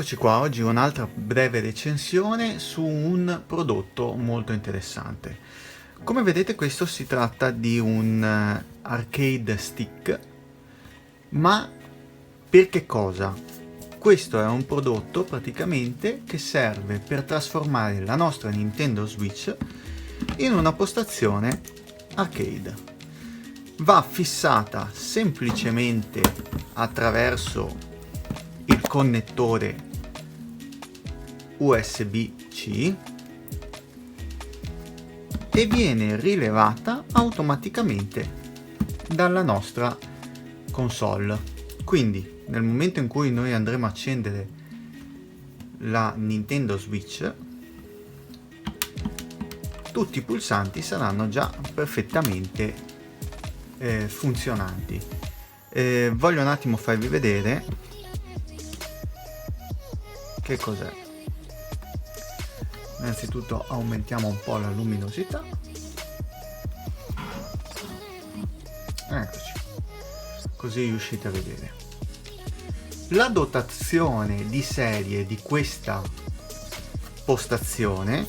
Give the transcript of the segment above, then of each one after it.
Eccoci qua, oggi un'altra breve recensione su un prodotto molto interessante. Come vedete questo si tratta di un arcade stick, ma per che cosa? Questo è un prodotto praticamente che serve per trasformare la nostra Nintendo Switch in una postazione arcade. Va fissata semplicemente attraverso il connettore USB-C e viene rilevata automaticamente dalla nostra console. Quindi nel momento in cui noi andremo a accendere la Nintendo Switch, tutti i pulsanti saranno già perfettamente funzionanti. Voglio un attimo farvi vedere che cos'è. Innanzitutto aumentiamo un po' la luminosità. Eccoci, così riuscite a vedere. La dotazione di serie di questa postazione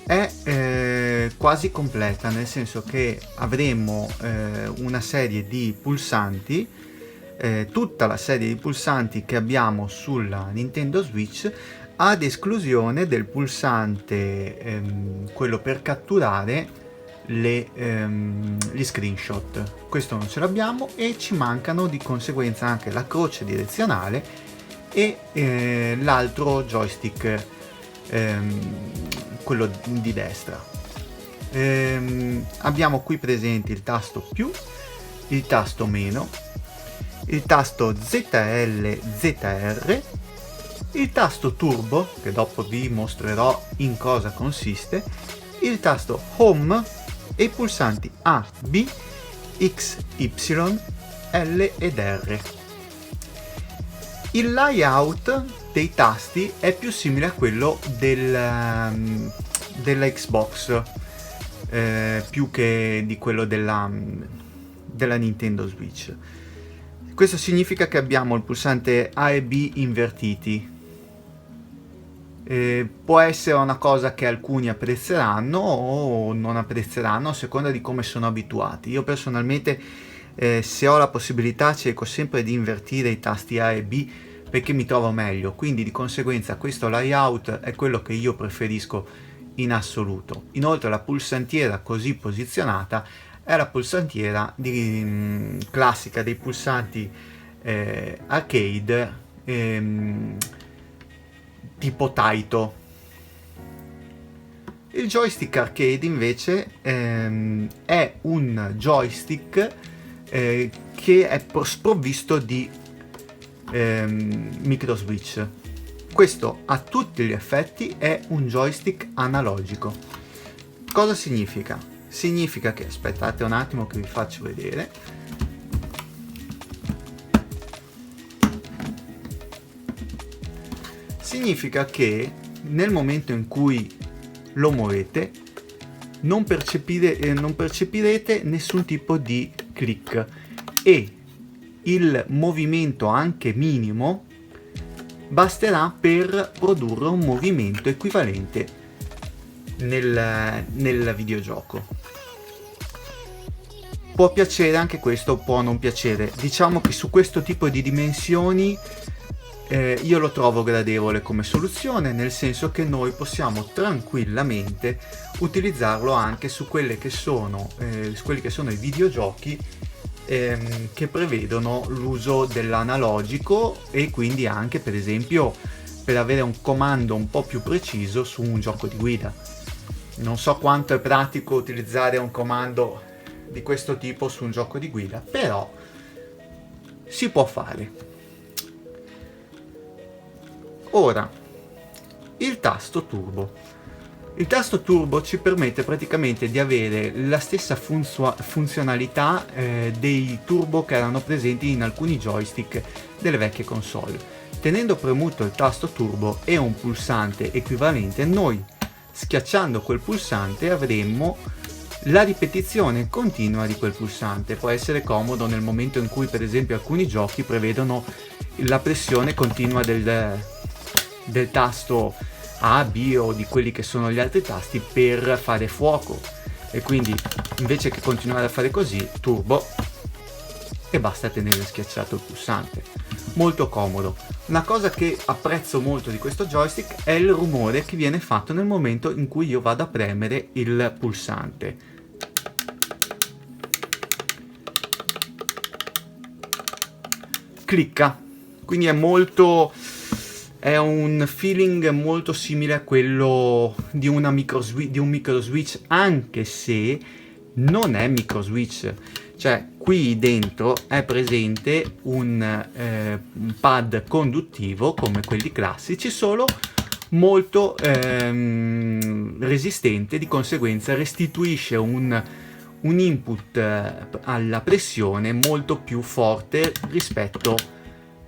è quasi completa, nel senso che avremo una serie di pulsanti, tutta la serie di pulsanti che abbiamo sulla Nintendo Switch, ad esclusione del pulsante quello per catturare gli screenshot. Questo non ce l'abbiamo e ci mancano di conseguenza anche la croce direzionale e l'altro joystick, quello di destra. Abbiamo qui presenti il tasto più, il tasto meno, il tasto ZL/ZR, il tasto turbo, che dopo vi mostrerò in cosa consiste, il tasto home e i pulsanti A, B, X, Y, L ed R. Il layout dei tasti è più simile a quello della Xbox, più che di quello della Nintendo Switch. Questo significa che abbiamo il pulsante A e B invertiti. Può essere una cosa che alcuni apprezzeranno o non apprezzeranno a seconda di come sono abituati. Io personalmente, se ho la possibilità, cerco sempre di invertire i tasti A e B perché mi trovo meglio, quindi di conseguenza questo layout è quello che io preferisco in assoluto. Inoltre la pulsantiera così posizionata è la pulsantiera classica dei pulsanti arcade tipo Taito. Il joystick arcade invece è un joystick che è sprovvisto di micro switch. Questo a tutti gli effetti è un joystick analogico. Cosa significa? Significa che, aspettate un attimo che vi faccio vedere, significa che nel momento in cui lo muovete non percepirete nessun tipo di click e il movimento anche minimo basterà per produrre un movimento equivalente nel videogioco. Può piacere anche questo, può non piacere. Diciamo che su questo tipo di dimensioni io lo trovo gradevole come soluzione, nel senso che noi possiamo tranquillamente utilizzarlo anche su quelli che sono i videogiochi che prevedono l'uso dell'analogico e quindi anche, per esempio, per avere un comando un po' più preciso su un gioco di guida. Non so quanto è pratico utilizzare un comando di questo tipo su un gioco di guida, però si può fare. Ora, il tasto turbo. Il tasto turbo ci permette praticamente di avere la stessa funzionalità dei turbo che erano presenti in alcuni joystick delle vecchie console. Tenendo premuto il tasto turbo e un pulsante equivalente, noi schiacciando quel pulsante avremmo la ripetizione continua di quel pulsante. Può essere comodo nel momento in cui, per esempio, alcuni giochi prevedono la pressione continua del tasto A, B o di quelli che sono gli altri tasti per fare fuoco, e quindi invece che continuare a fare così, turbo e basta tenere schiacciato il pulsante. Molto comodo. Una cosa che apprezzo molto di questo joystick è il rumore che viene fatto nel momento in cui io vado a premere il pulsante. Clicca, quindi è un feeling molto simile a quello di un micro switch, anche se non è micro switch. Cioè, qui dentro è presente un pad conduttivo come quelli classici, solo molto resistente, di conseguenza restituisce un input alla pressione molto più forte rispetto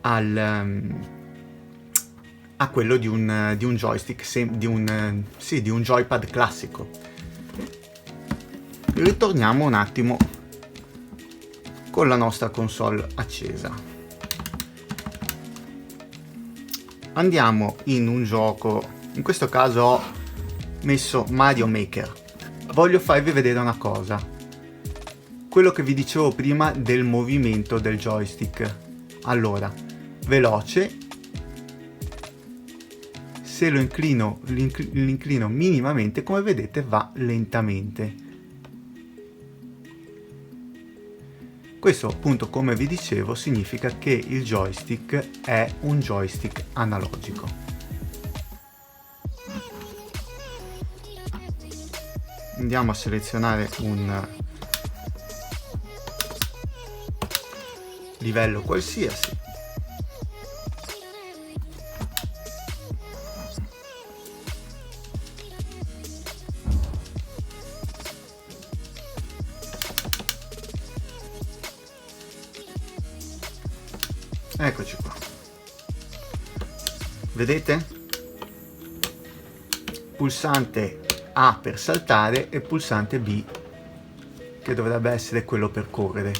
a quello di un joystick, di un joypad classico. Ritorniamo un attimo con la nostra console accesa. Andiamo in un gioco, in questo caso ho messo Mario Maker. Voglio farvi vedere una cosa, quello che vi dicevo prima del movimento del joystick. Allora, veloce, se lo l'inclino minimamente, come vedete va lentamente. Questo, appunto, come vi dicevo, significa che il joystick è un joystick analogico. Andiamo a selezionare un livello qualsiasi. Eccoci qua. Vedete? Pulsante A per saltare e pulsante B che dovrebbe essere quello per correre.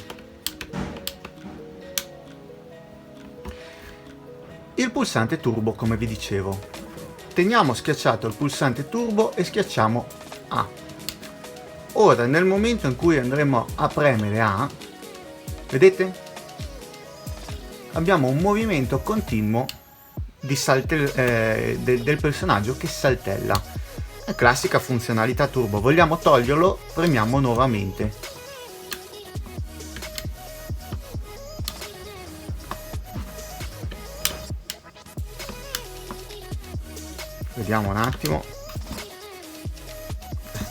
Il pulsante turbo, come vi dicevo. Teniamo schiacciato il pulsante turbo e schiacciamo A. Ora, nel momento in cui andremo a premere A, vedete? Abbiamo un movimento continuo di del personaggio che saltella. È classica funzionalità turbo. Vogliamo toglierlo? Premiamo nuovamente. Vediamo un attimo.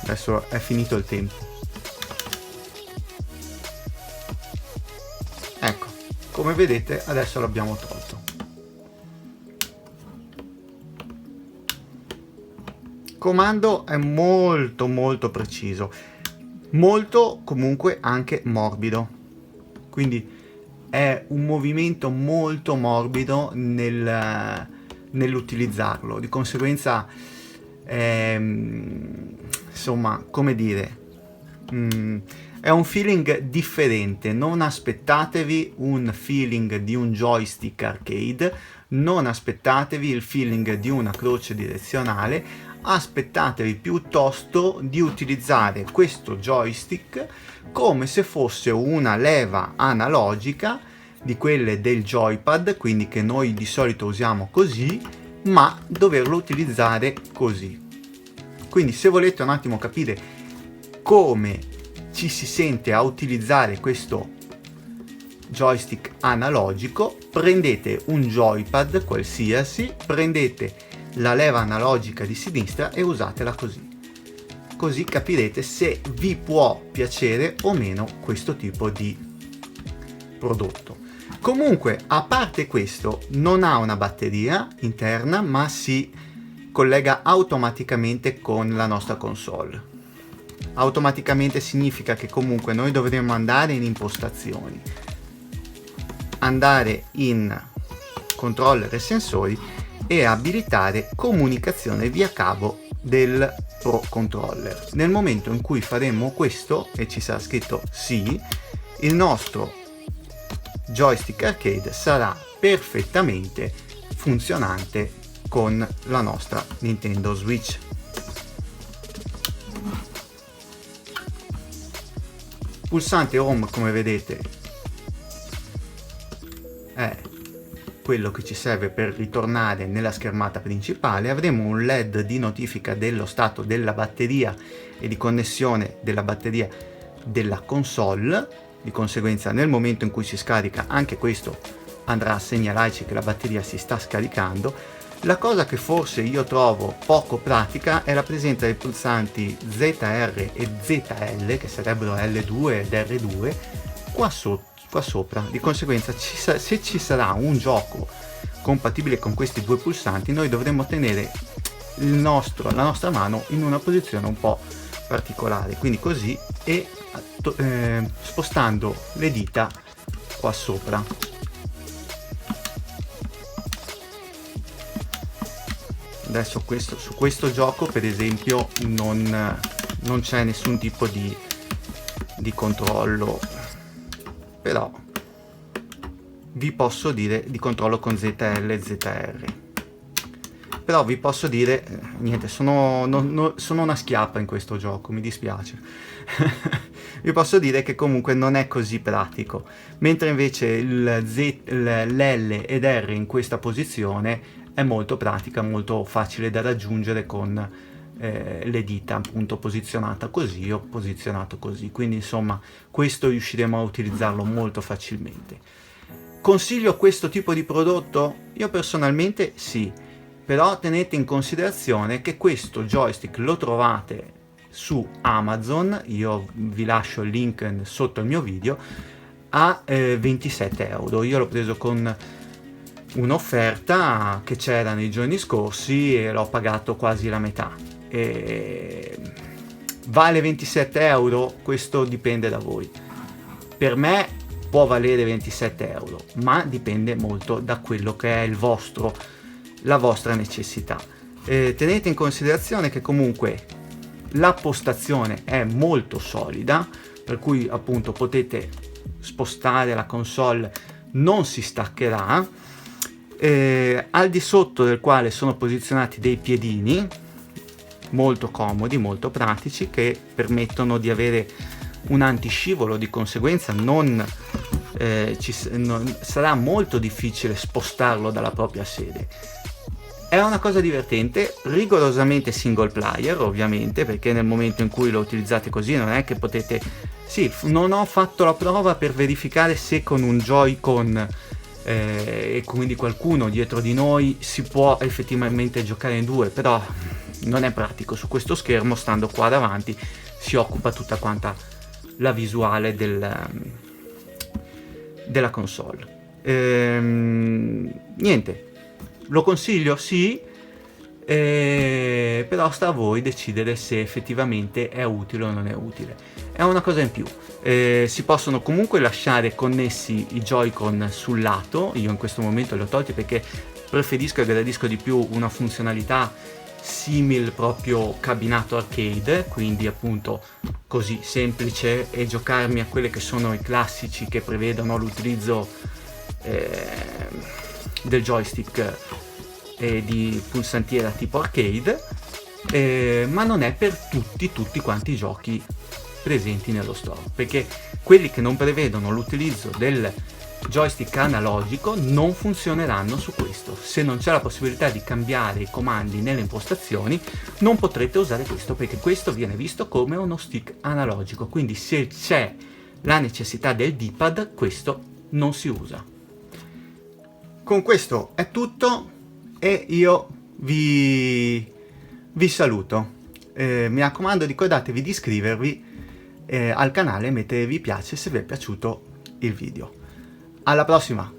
Adesso è finito il tempo. Ecco. Come vedete adesso l'abbiamo tolto. Il comando è molto preciso, molto comunque anche morbido, quindi è un movimento molto morbido nell'utilizzarlo, di conseguenza insomma, come dire, è un feeling differente. Non aspettatevi un feeling di un joystick arcade, non aspettatevi il feeling di una croce direzionale, aspettatevi piuttosto di utilizzare questo joystick come se fosse una leva analogica di quelle del joypad, quindi che noi di solito usiamo così, ma doverlo utilizzare così. Quindi se volete un attimo capire come ci si sente a utilizzare questo joystick analogico, prendete un joypad qualsiasi, prendete la leva analogica di sinistra e usatela così capirete se vi può piacere o meno questo tipo di prodotto. Comunque, a parte questo, non ha una batteria interna, ma si collega automaticamente con la nostra console. Automaticamente significa che comunque noi dovremo andare in impostazioni, andare in controller e sensori e abilitare comunicazione via cavo del Pro Controller. Nel momento in cui faremo questo e ci sarà scritto sì, il nostro joystick arcade sarà perfettamente funzionante con la nostra Nintendo Switch. Pulsante home, come vedete, è quello che ci serve per ritornare nella schermata principale. Avremo un LED di notifica dello stato della batteria e di connessione della batteria della console. Di conseguenza, nel momento in cui si scarica, anche questo andrà a segnalarci che la batteria si sta scaricando. La cosa che forse io trovo poco pratica è la presenza dei pulsanti ZR e ZL, che sarebbero L2 ed R2, qua sopra. Di conseguenza, se ci sarà un gioco compatibile con questi due pulsanti, noi dovremmo tenere la nostra mano in una posizione un po' particolare, quindi così, e spostando le dita qua sopra. Adesso su questo gioco, per esempio, non c'è nessun tipo di controllo, però vi posso dire di controllo con ZL e ZR. Però vi posso dire, niente, sono una schiappa in questo gioco, mi dispiace. Vi posso dire che comunque non è così pratico, mentre invece l'L ed R in questa posizione è molto pratica, molto facile da raggiungere con le dita appunto posizionata così o posizionato così, quindi insomma questo riusciremo a utilizzarlo molto facilmente. Consiglio questo tipo di prodotto? Io personalmente sì, però tenete in considerazione che questo joystick lo trovate su Amazon, io vi lascio il link sotto il mio video, a 27 euro. Io l'ho preso con un'offerta che c'era nei giorni scorsi e l'ho pagato quasi la metà. Vale 27 euro? Questo dipende da voi. Per me può valere 27 euro, ma dipende molto da quello che è la vostra necessità. Tenete in considerazione che comunque la postazione è molto solida, per cui appunto potete spostare la console, non si staccherà, al di sotto del quale sono posizionati dei piedini molto comodi, molto pratici, che permettono di avere un antiscivolo, di conseguenza sarà molto difficile spostarlo dalla propria sede. È una cosa divertente, rigorosamente single player ovviamente, perché nel momento in cui lo utilizzate così non è che potete... Sì, non ho fatto la prova per verificare se con un Joy-Con e quindi qualcuno dietro di noi si può effettivamente giocare in due, però non è pratico. Su questo schermo, stando qua davanti, si occupa tutta quanta la visuale della console. Niente, lo consiglio, sì, però sta a voi decidere se effettivamente è utile o non è utile. È una cosa in più. Si possono comunque lasciare connessi i Joy-Con sul lato. Io in questo momento li ho tolti perché preferisco e gradisco di più una funzionalità simile proprio cabinato arcade, quindi appunto così semplice, e giocarmi a quelle che sono i classici che prevedono l'utilizzo del joystick di pulsantiera tipo arcade, ma non è per tutti quanti i giochi presenti nello store, perché quelli che non prevedono l'utilizzo del joystick analogico non funzioneranno su questo. Se non c'è la possibilità di cambiare i comandi nelle impostazioni, non potrete usare questo, perché questo viene visto come uno stick analogico, quindi se c'è la necessità del D-pad, questo non si usa. Con questo è tutto e io vi saluto. Mi raccomando, ricordatevi di iscrivervi al canale e mettere vi piace se vi è piaciuto il video. Alla prossima!